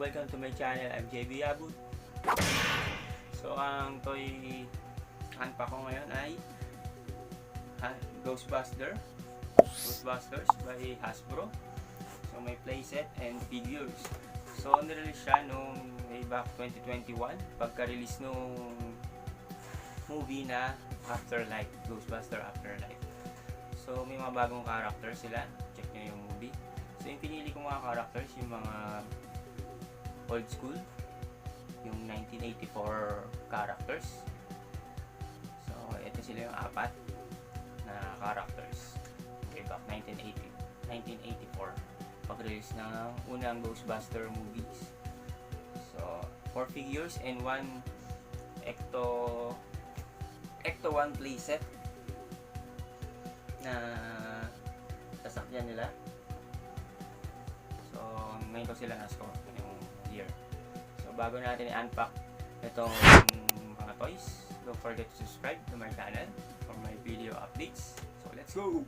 welcome to my channel. I'm JB Abud. So ang toy unpack ko ngayon ay Ghostbusters by HASBRO. So may playset and figures. So nirelease siya nung way back 2021 pagka-release nung movie na Afterlife, Ghostbuster Afterlife. So may mga bagong characters sila. Check nyo yung movie. So yung pinili kong mga characters, yung mga old school, yung 1984 characters. So ito sila yung apat na characters way back 1984 pag-release ng unang Ghostbuster movies. So 4 figures and 1 Ecto 1 playset na sasakyan nila. So ngayon ko sila na-score yung year. So bago natin i-unpack itong mga toys, don't forget to subscribe to my channel for my video updates. So let's go!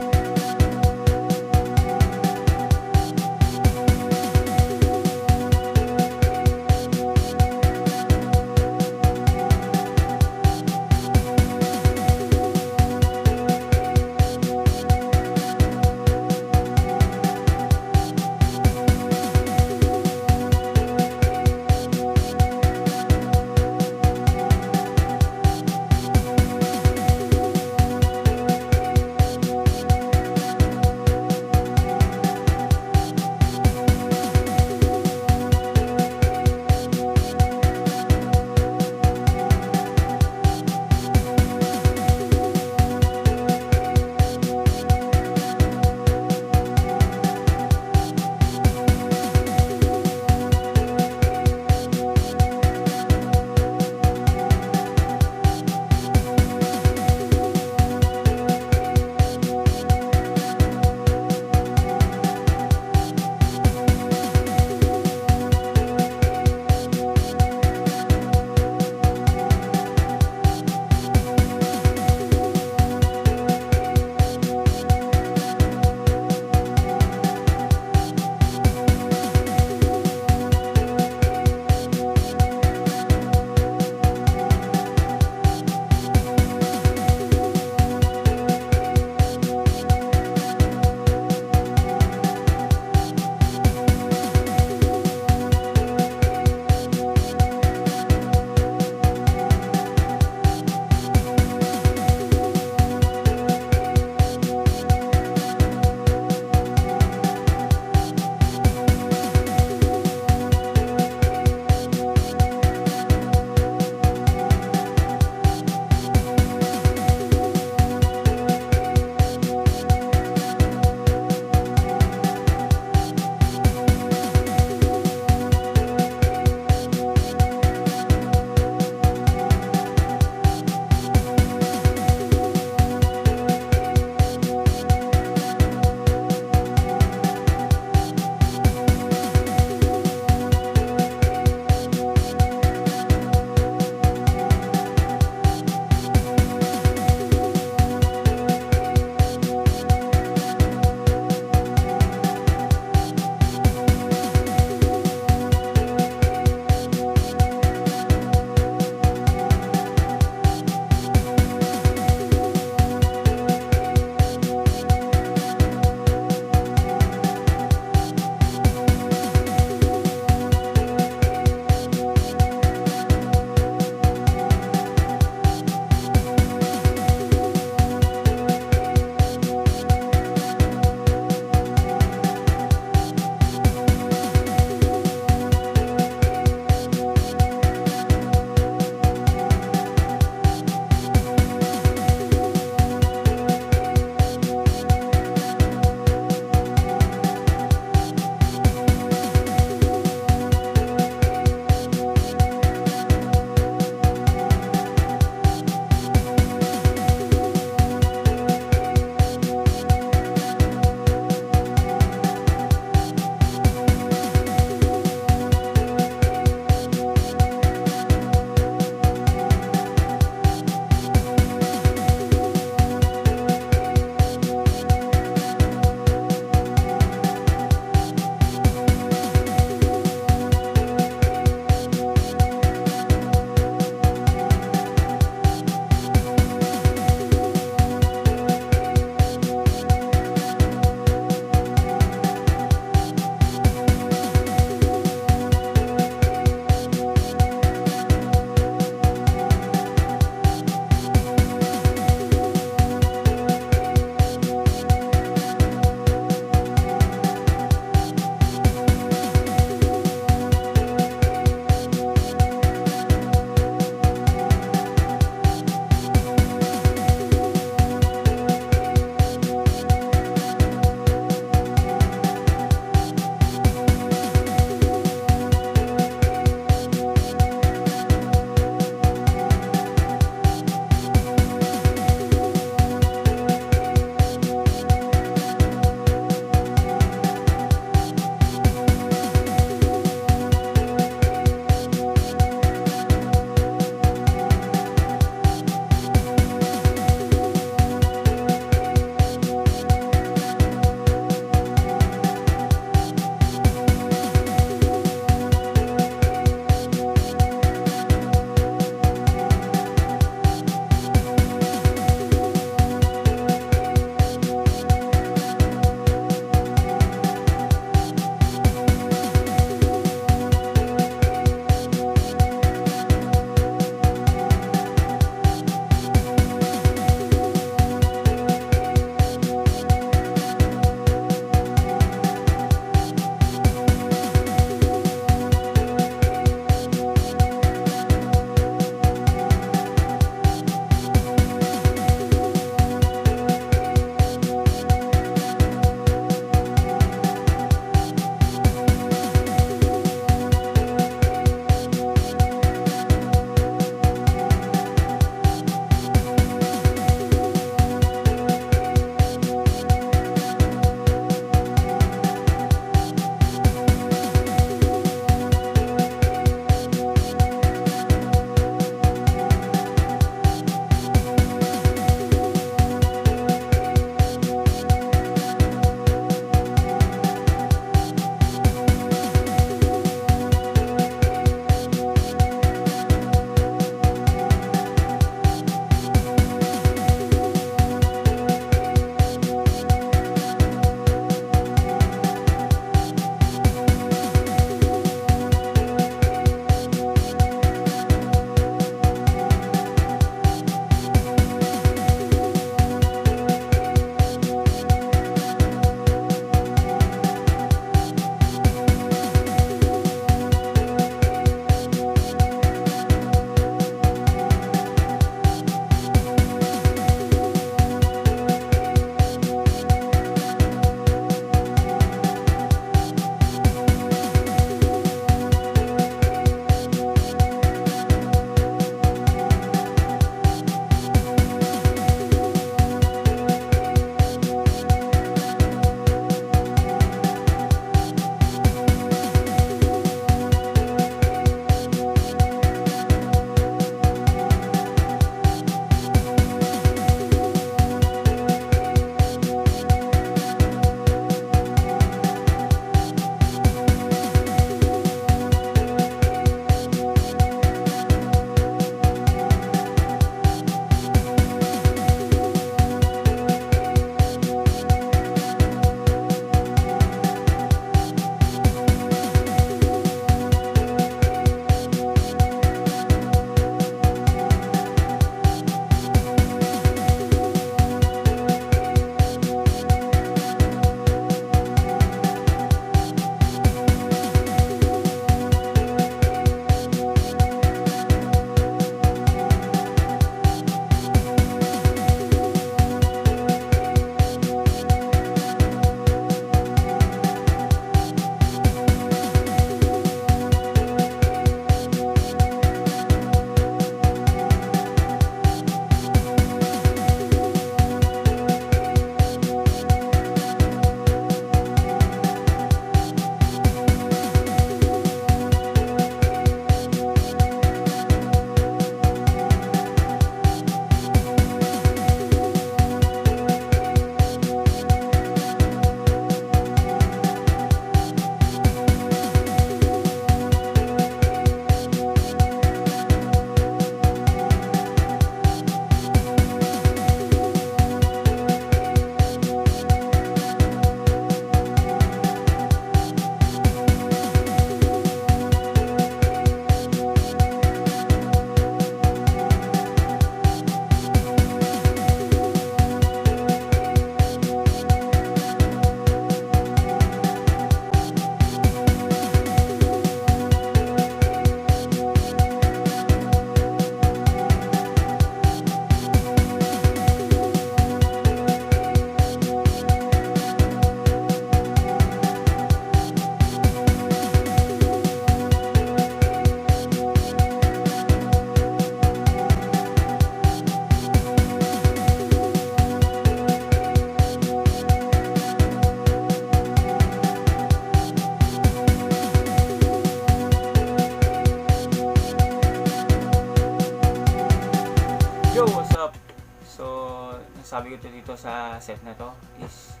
masasabi ko to dito sa set na to is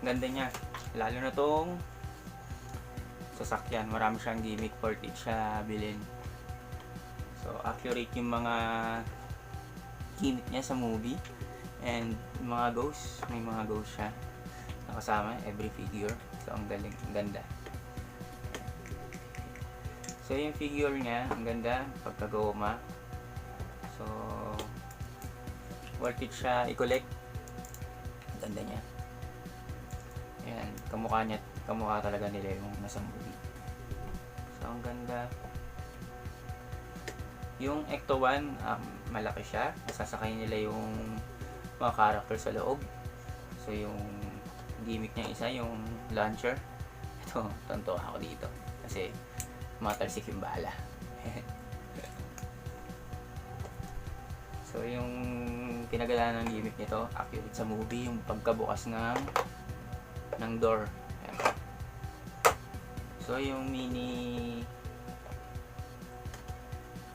ganda niya. Lalo na tong sasakyan. Marami siyang gimmick for it siya bilhin. So, accurate yung mga gimmick niya sa movie. And mga ghosts, may mga ghosts siya nakasama, every figure. So, ang galing, ang ganda. So, yung figure niya, ang ganda, pagkagoma. So, worth it siya i-collect. Ganda niya. Ayan, kamukha talaga nila yung nasa movie. So, ang ganda. Yung Ecto 1, malaki siya. Nasasakay nila yung mga character sa loob. So, yung gimmick niya isa, yung launcher. Ito, tonto ako dito. Kasi, matalsik yung bala. So, yung pinagalaan ng gimmick nito, accurate sa movie, yung pagkabukas ng door. Ayan. So, yung mini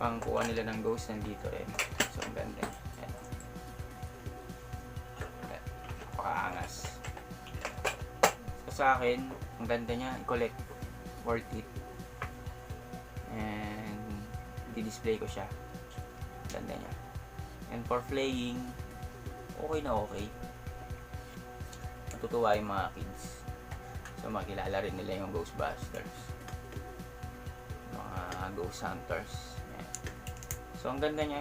pangkuha nila ng ghost nandito rin. So, ang ganda. Ayan. Napakaangas. So, sa akin, ang ganda niya, i-collect. Worth it. And, di-display ko siya. Ganda niya. And for playing, okay na okay. Natutuwa yung mga kids. So, makilala rin nila yung Ghostbusters. Mga ghost hunters. Ayan. So, ang ganda niya.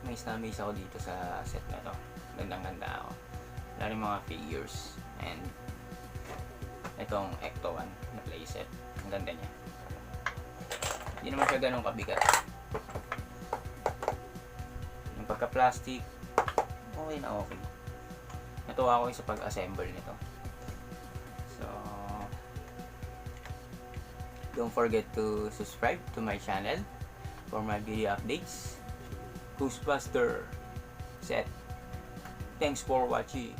May snamis ako dito sa set na to. Gandang-ganda ako. Wala rin mga figures. And, itong Ecto 1 na playset. Ang ganda niya. Hindi naman siya ganun kabigat. Yung pagka-plastic, okay na okay. Natuwa ako sa pag-assemble nito. So, don't forget to subscribe to my channel for my video updates. Ghostbuster set. Thanks for watching.